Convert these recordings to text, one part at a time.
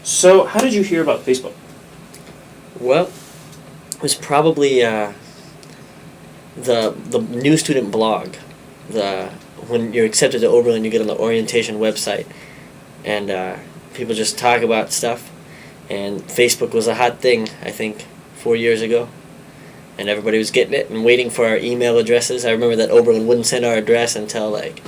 So, how did you hear about Facebook? Well, it was probably the new student blog. When you're accepted to Oberlin, you get on the orientation website, and people just talk about stuff. And Facebook was a hot thing, I think, 4 years ago, and everybody was getting it and waiting for our email addresses. I remember that Oberlin wouldn't send our address until like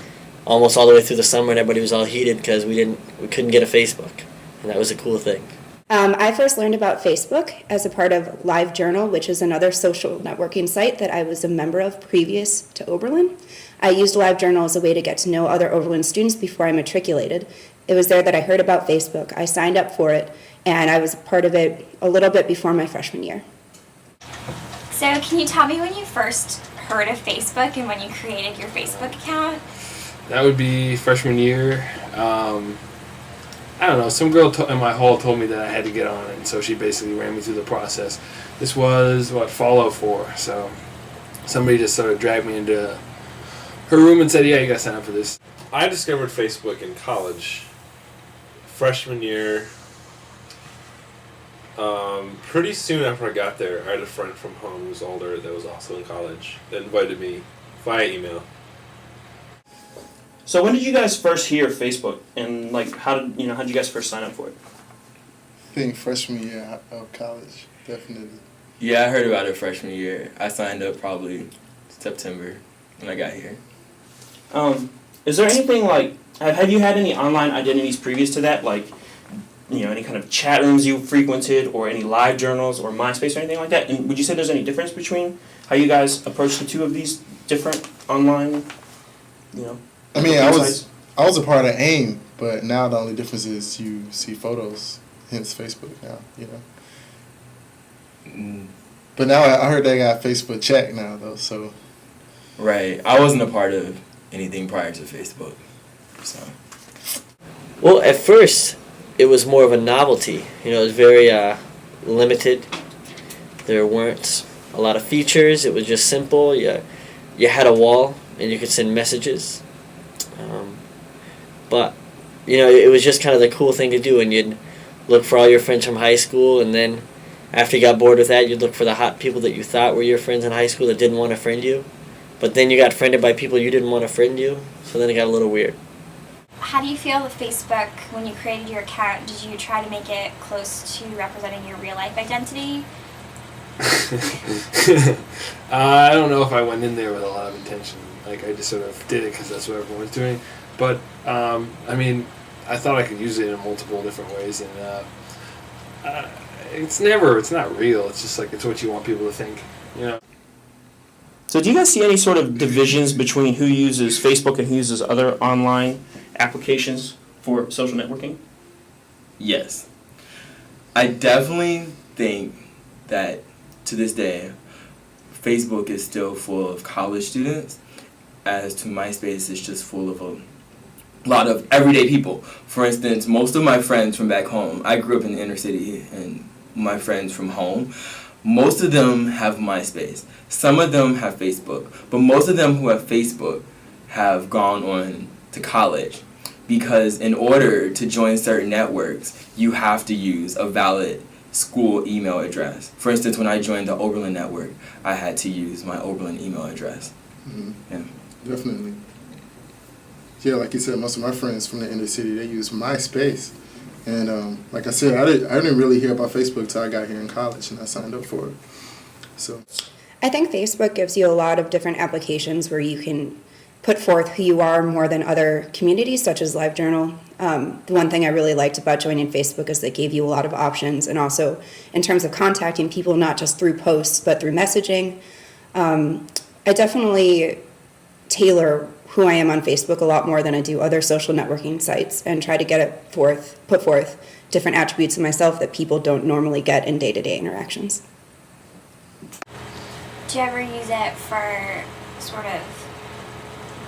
almost all the way through the summer, and everybody was all heated because we couldn't get a Facebook, and that was a cool thing. I first learned about Facebook as a part of LiveJournal, which is another social networking site that I was a member of previous to Oberlin. I used LiveJournal as a way to get to know other Oberlin students before I matriculated. It was there that I heard about Facebook. I signed up for it, and I was a part of it a little bit before my freshman year. So can you tell me when you first heard of Facebook and when you created your Facebook account? That would be freshman year. I don't know, some girl in my hall told me that I had to get on it, and so she basically ran me through the process. This was, fall 04, so somebody just sort of dragged me into her room and said, yeah, you gotta sign up for this. I discovered Facebook in college, freshman year. Pretty soon after I got there, I had a friend from home who was older that was also in college that invited me via email. So, when did you guys first hear of Facebook, and how did you guys first sign up for it? I think freshman year of college, definitely. Yeah, I heard about it freshman year. I signed up probably September when I got here. Is there anything have you had any online identities previous to that, any kind of chat rooms you frequented, or any live journals, or MySpace, or anything like that? And would you say there's any difference between how you guys approach the two of these different online, I mean, I was a part of AIM, but now the only difference is you see photos, hence Facebook now, But now I heard they got Facebook chat now, though, so. Right. I wasn't a part of anything prior to Facebook, so. Well, at first, it was more of a novelty. It was very limited. There weren't a lot of features. It was just simple. You had a wall, and you could send messages. But, it was just kind of the cool thing to do, and you'd look for all your friends from high school, and then after you got bored with that, you'd look for the hot people that you thought were your friends in high school that didn't want to friend you. But then you got friended by people you didn't want to friend you, so then it got a little weird. How do you feel with Facebook when you created your account? Did you try to make it close to representing your real life identity? I don't know if I went in there with a lot of intention. I just sort of did it because that's what everyone was doing. But, I thought I could use it in multiple different ways, and it's not real. It's just it's what you want people to think, So do you guys see any sort of divisions between who uses Facebook and who uses other online applications for social networking? Yes. I definitely think that to this day, Facebook is still full of college students, as to MySpace is just full of a lot of everyday people. For instance, most of my friends from back home, I grew up in the inner city, and my friends from home, most of them have MySpace. Some of them have Facebook, but most of them who have Facebook have gone on to college, because in order to join certain networks, you have to use a valid school email address. For instance, when I joined the Oberlin network, I had to use my Oberlin email address. Mm-hmm. Yeah. Definitely. Yeah, like you said, most of my friends from the inner city, they use MySpace. And like I said, I didn't really hear about Facebook till I got here in college, and I signed up for it. So I think Facebook gives you a lot of different applications where you can put forth who you are more than other communities, such as LiveJournal. The one thing I really liked about joining Facebook is they gave you a lot of options, and also in terms of contacting people, not just through posts, but through messaging. I definitely tailor who I am on Facebook a lot more than I do other social networking sites, and try to put forth different attributes of myself that people don't normally get in day-to-day interactions. Do you ever use it for sort of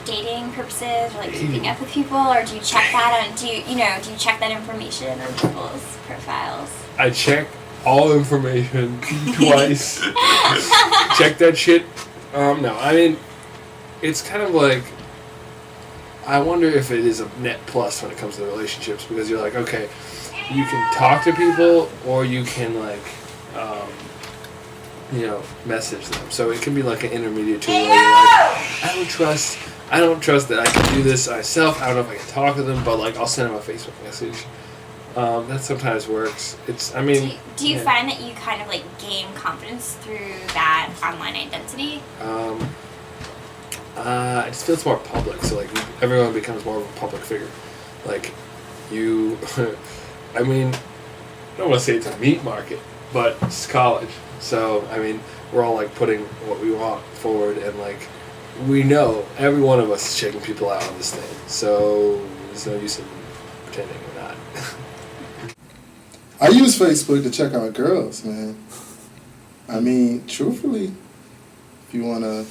dating purposes, or keeping up with people, or do you check that do you check that information on people's profiles? I check all information twice. Check that shit. No, it's kind of I wonder if it is a net plus when it comes to relationships, because you're okay, you can talk to people or you can like message them. So it can be like an intermediate tool where you're like, I don't trust that I can do this myself. I don't know if I can talk to them, but like I'll send them a Facebook message. That sometimes works. Do you find that you kind of like gain confidence through that online identity? I just feel it's more public. So like everyone becomes more of a public figure. Like you, I don't want to say it's a meat market, but it's college. So we're all like putting what we want forward, and like we know every one of us is checking people out on this thing. So there's no use in pretending we're not. I use Facebook to check out girls, man. Truthfully, if you want to,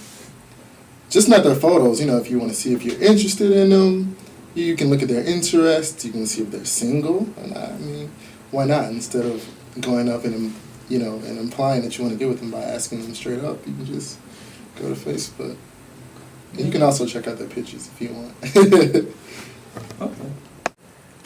just not their photos, if you want to see if you're interested in them, you can look at their interests, you can see if they're single, and why not? Instead of going up and, and implying that you want to get with them by asking them straight up, you can just go to Facebook. And you can also check out their pictures if you want. Okay.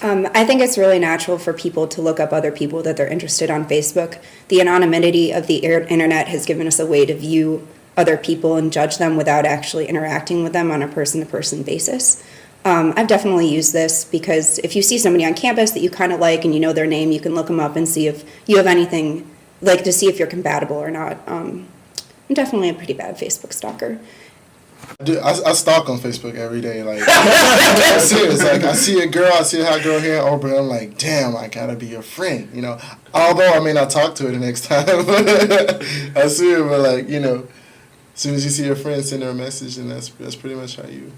I think it's really natural for people to look up other people that they're interested on Facebook. The anonymity of the internet has given us a way to view other people and judge them without actually interacting with them on a person-to-person basis. I've definitely used this because if you see somebody on campus that you kind of like and you know their name, you can look them up and see if you have anything, like to see if you're compatible or not. I'm definitely a pretty bad Facebook stalker. Dude, I stalk on Facebook every day. Like, I'm serious. Like, I see a girl, I see a hot girl here in Auburn. I'm like, damn, I gotta be your friend. Although I may not talk to her the next time, I see her. But like, as soon as you see your friend, send her a message, and that's pretty much how you